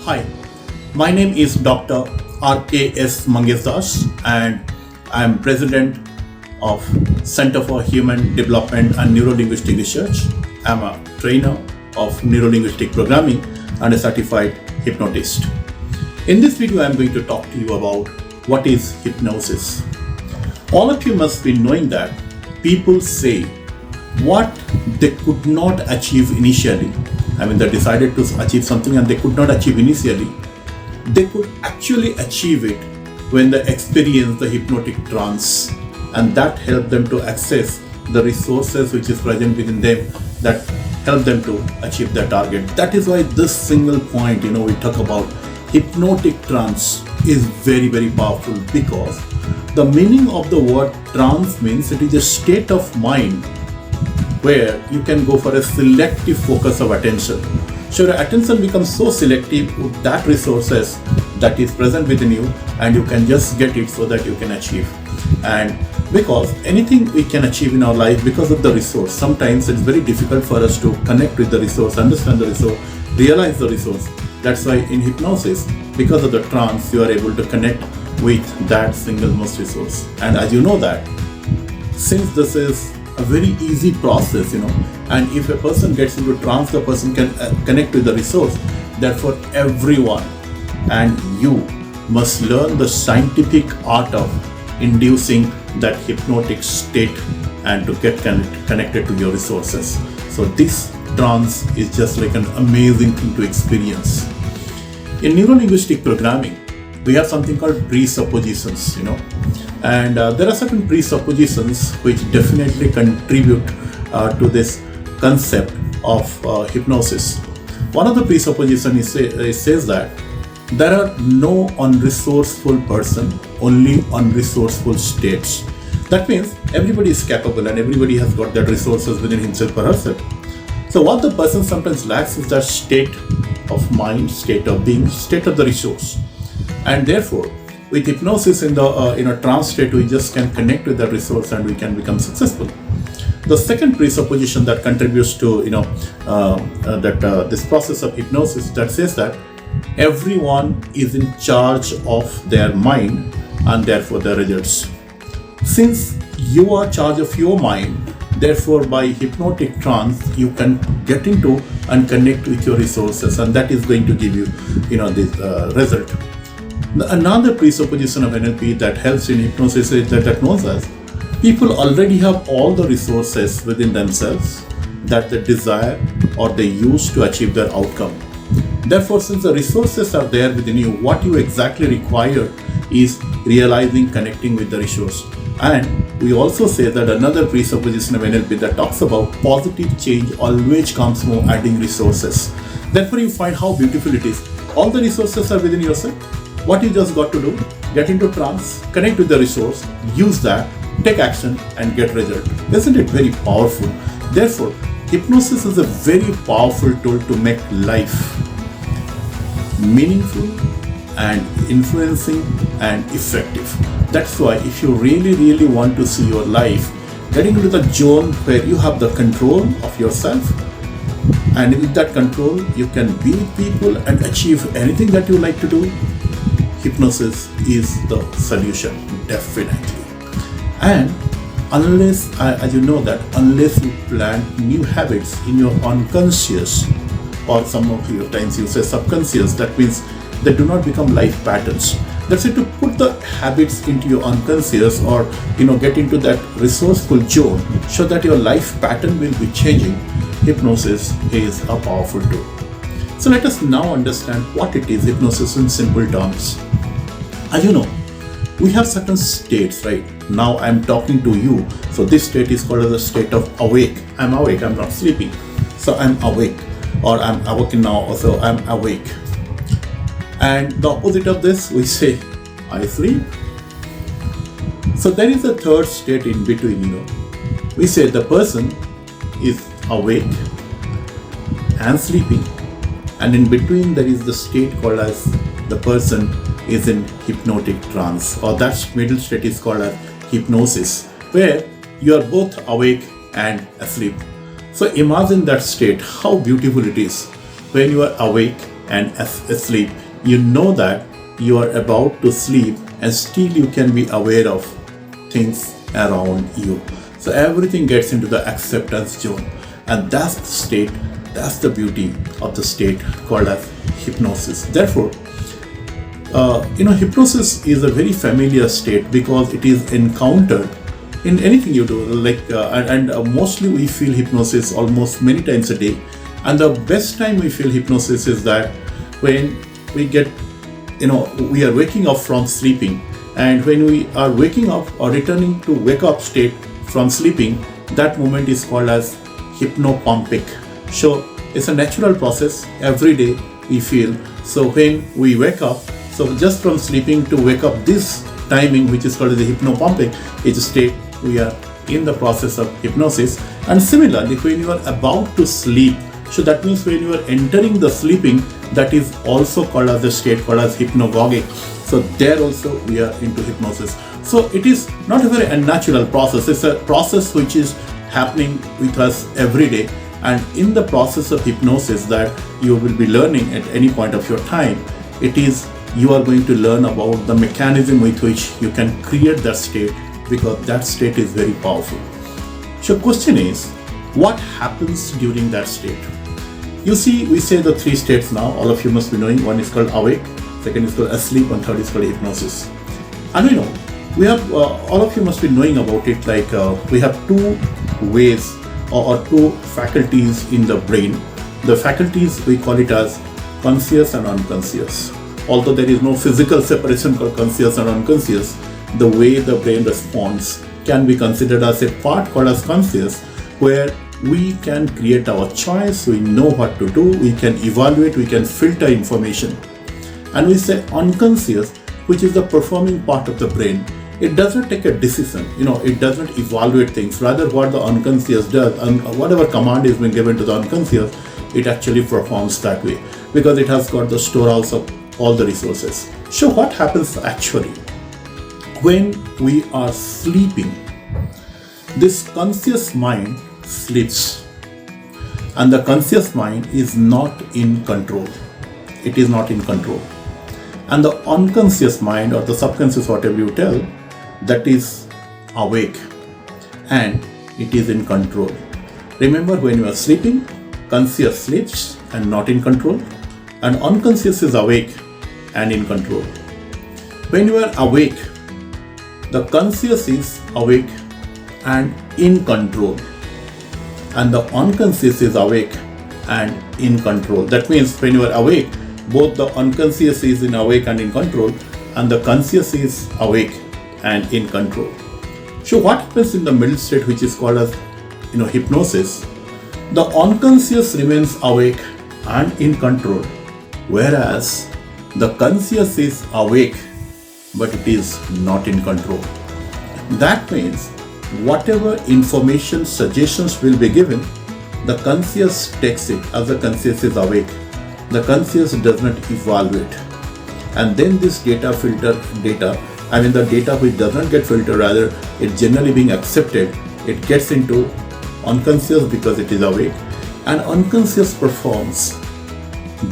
Hi, my name is Dr. RKS Mangesh and I am President of Center for Human Development and Neuro-Linguistic Research. I am a trainer of Neuro-Linguistic Programming and a certified hypnotist. In this video, I am going to talk to you about what is hypnosis. All of you must be knowing that people say what they could not achieve initially. They decided to achieve something and they could not achieve initially. They could actually achieve it when they experience the hypnotic trance, and that helped them to access the resources which is present within them that help them to achieve their target. That is why this single point, we talk about hypnotic trance is very, very powerful, because the meaning of the word trance means it is a state of mind where you can go for a selective focus of attention. So your attention becomes so selective with that resources that is present within you, and you can just get it so that you can achieve. And because anything we can achieve in our life because of the resource, sometimes it's very difficult for us to connect with the resource, understand the resource, realize the resource. That's why in hypnosis, because of the trance, you are able to connect with that single most resource. And as you know that, since this is a very easy process, and if a person gets into trance, the person can connect with the resource. Therefore, everyone and you must learn the scientific art of inducing that hypnotic state and to get connected to your resources. So this trance is just like an amazing thing to experience. In neuro-linguistic programming, we have something called presuppositions, and there are certain presuppositions which definitely contribute to this concept of hypnosis. One of the presuppositions says that there are no unresourceful person, only unresourceful states. That means everybody is capable and everybody has got that resources within himself or herself. So what the person sometimes lacks is that state of mind, state of being, state of the resource. And therefore, with hypnosis in the trance state, we just can connect with that resource and we can become successful. The second presupposition that contributes to this process of hypnosis that says that everyone is in charge of their mind and therefore their results. Since you are in charge of your mind, therefore by hypnotic trance you can get into and connect with your resources, and that is going to give you this result. Another presupposition of NLP that helps in hypnosis is that knows as people already have all the resources within themselves that they desire or they use to achieve their outcome. Therefore, since the resources are there within you, what you exactly require is realizing, connecting with the resource. And we also say that another presupposition of NLP that talks about positive change always comes from adding resources. Therefore, you find how beautiful it is. All the resources are within yourself. What you just got to do, get into trance, connect with the resource, use that, take action and get result. Isn't it very powerful? Therefore, hypnosis is a very powerful tool to make life meaningful and influencing and effective. That's why if you really, really want to see your life getting into the zone where you have the control of yourself, and with that control, you can be with people and achieve anything that you like to do, hypnosis is the solution, definitely. And unless, as you know that, unless you plant new habits in your unconscious, or some of your times you say subconscious, that means they do not become life patterns. That's it, to put the habits into your unconscious or get into that resourceful zone so that your life pattern will be changing. Hypnosis is a powerful tool. So let us now understand what it is, hypnosis in simple terms. As you know, we have certain states, right? Now I'm talking to you. So this state is called as a state of awake. I'm awake, I'm not sleeping. So I'm awake, or I'm awakened now, so I'm awake. And the opposite of this, we say, I sleep. So there is a third state in between, We say the person is awake and sleeping. And in between there is the state called as the person is in hypnotic trance, or that middle state is called as hypnosis, where you are both awake and asleep. So imagine that state, how beautiful it is when you are awake and asleep. You know that you are about to sleep and still you can be aware of things around you. So everything gets into the acceptance zone, and that's the state, that's the beauty of the state called as hypnosis. Therefore, hypnosis is a very familiar state because it is encountered in anything you do. Mostly we feel hypnosis almost many times a day, and the best time we feel hypnosis is that when we get, we are waking up from sleeping, and when we are waking up or returning to wake up state from sleeping, that moment is called as hypnopompic. So it's a natural process. Every day we feel. So when we wake up, so just from sleeping to wake up, this timing, which is called the hypnopompic, is a state we are in the process of hypnosis. And similarly, when you are about to sleep, so that means when you are entering the sleeping, that is also called as a state called as hypnagogic. So there also we are into hypnosis. So it is not a very unnatural process. It's a process which is happening with us every day. And in the process of hypnosis that you will be learning at any point of your time, it is you are going to learn about the mechanism with which you can create that state, because that state is very powerful. So question is, what happens during that state? You see, we say the three states now, all of you must be knowing. One is called awake, second is called asleep, and third is called hypnosis. And we know, we have, all of you must be knowing about it, we have two ways or two faculties in the brain. The faculties, we call it as conscious and unconscious. Although there is no physical separation called conscious and unconscious, the way the brain responds can be considered as a part called as conscious, where we can create our choice, we know what to do, we can evaluate, we can filter information. And we say unconscious, which is the performing part of the brain. It doesn't take a decision, it doesn't evaluate things. Rather, what the unconscious does, and whatever command is being given to the unconscious, it actually performs that way, because it has got the storehouse of all the resources. So what happens actually when we are sleeping? This conscious mind sleeps, and the conscious mind is not in control. It is not in control. And the unconscious mind, or the subconscious, whatever you tell, that is awake and it is in control. Remember, when you are sleeping, conscious sleeps and not in control, and unconscious is awake and in control. When you are awake, the conscious is awake and in control, and the unconscious is awake and in control. That means when you are awake, both the unconscious is in awake and in control, and the conscious is awake and in control. So what happens in the middle state, which is called as hypnosis? The unconscious remains awake and in control, whereas the conscious is awake but it is not in control. That means whatever information, suggestions will be given, the conscious takes it as the conscious is awake. The conscious does not evaluate. And then this the data which does not get filtered, rather it generally being accepted, it gets into unconscious because it is awake, and unconscious performs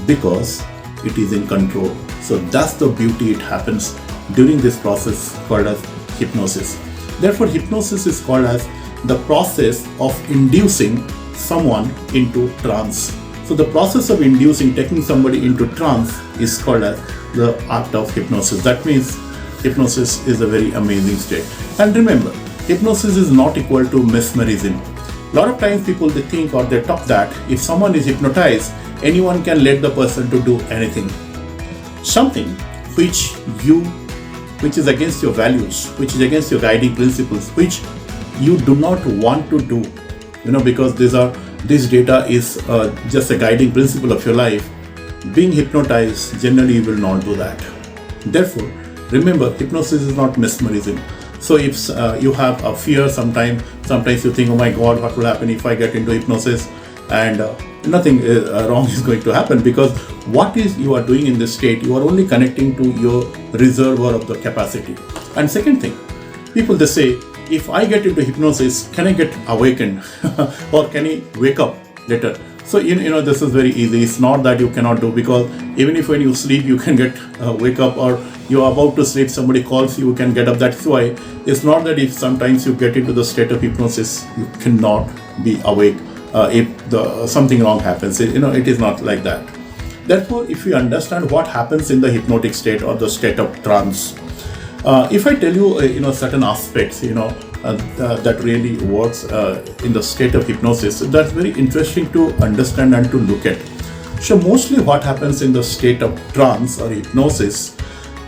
because it is in control. So that's the beauty, it happens during this process called as hypnosis. Therefore, hypnosis is called as the process of inducing someone into trance. So the process of taking somebody into trance is called as the art of hypnosis. That means hypnosis is a very amazing state. And remember, hypnosis is not equal to mesmerism. A lot of times people, they think or they talk that if someone is hypnotized, anyone can let the person to do anything. Something which is against your values, which is against your guiding principles, which you do not want to do, because this data is just a guiding principle of your life. Being hypnotized, generally you will not do that. Therefore, remember, hypnosis is not mesmerism. So if you have a fear, sometimes you think, oh my God, what will happen if I get into hypnosis? And nothing wrong is going to happen, because what is you are doing in this state, you are only connecting to your reservoir of the capacity. And second thing, people, they say, if I get into hypnosis, can I get awakened or can I wake up later? So this is very easy. It's not that you cannot do, because even if when you sleep you can get wake up, or you're about to sleep, somebody calls you, you can get up. That's why it's not that if sometimes you get into the state of hypnosis you cannot be awake if something wrong happens. It is not like that. Therefore, if you understand what happens in the hypnotic state or the state of trance, if I tell you certain aspects that really works in the state of hypnosis, that's very interesting to understand and to look at. So mostly what happens in the state of trance or hypnosis,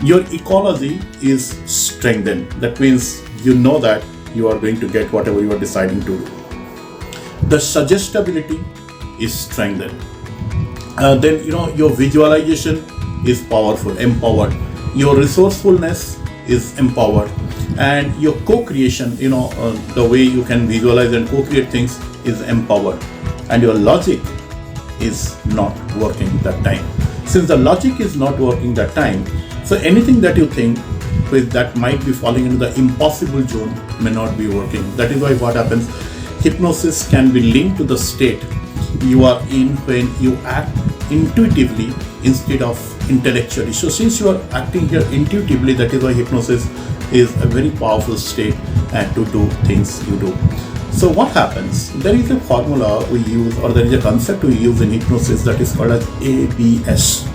your ecology is strengthened. That means you know that you are going to get whatever you are deciding to do. The suggestibility is strengthened. Then your visualization is powerful, empowered. Your resourcefulness is empowered, and your co-creation, the way you can visualize and co-create things, is empowered. And your logic is not working that time. Since the logic is not working that time, so anything that you think that might be falling into the impossible zone may not be working. That is why what happens, hypnosis can be linked to the state you are in when you act intuitively instead of intellectually. So since you are acting here intuitively, that is why hypnosis is a very powerful state and to do things you do. So what happens, there is a formula we use, or there is a concept we use in hypnosis that is called as ABS.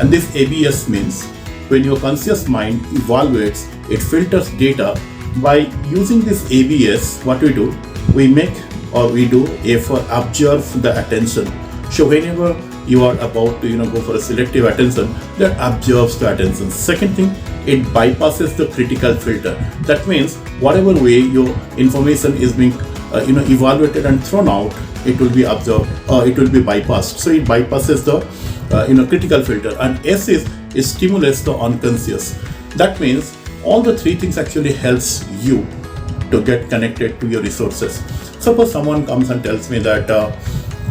And this ABS means when your conscious mind evaluates, it filters data. By using this ABS, what we do, we do A for observe the attention. So whenever you are about to go for a selective attention, that observes the attention. Second thing, it bypasses the critical filter. That means whatever way your information is being evaluated and thrown out, it will be observed, it will be bypassed. So it bypasses the critical filter. And S is it stimulates the unconscious. That means all the three things actually helps you to get connected to your resources. Suppose someone comes and tells me that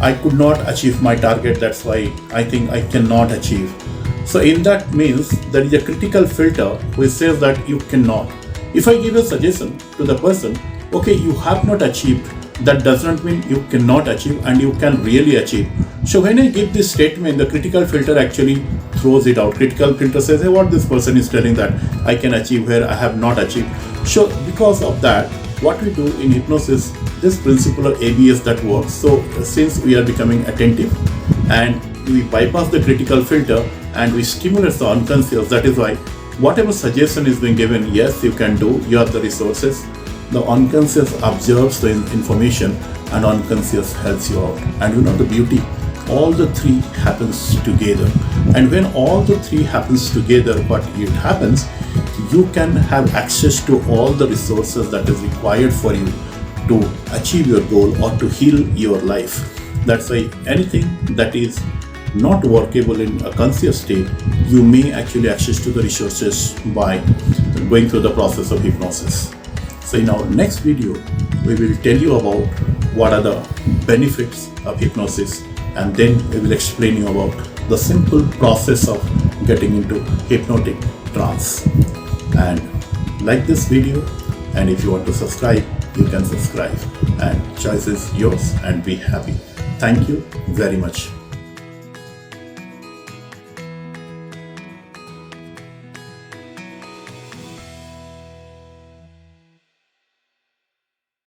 I could not achieve my target, that's why I think I cannot achieve. So in that means there is a critical filter which says that you cannot. If I give a suggestion to the person, okay, you have not achieved, that does not mean you cannot achieve, and you can really achieve. So when I give this statement, the critical filter actually throws it out. Critical filter says, hey, what this person is telling that I can achieve where I have not achieved. So because of that, what we do in hypnosis, this principle of ABS that works. So since we are becoming attentive and we bypass the critical filter and we stimulate the unconscious, that is why whatever suggestion is being given, yes, you can do, you have the resources. The unconscious observes the information and unconscious helps you out. And the beauty, all the three happens together. And when all the three happens together, what it happens, you can have access to all the resources that is required for you to achieve your goal or to heal your life. That's why anything that is not workable in a conscious state, you may actually access to the resources by going through the process of hypnosis. So in our next video, we will tell you about what are the benefits of hypnosis, and then we will explain you about the simple process of getting into hypnotic trance. And like this video, and if you want to subscribe, you can subscribe, and choice is yours, and be happy. Thank you very much.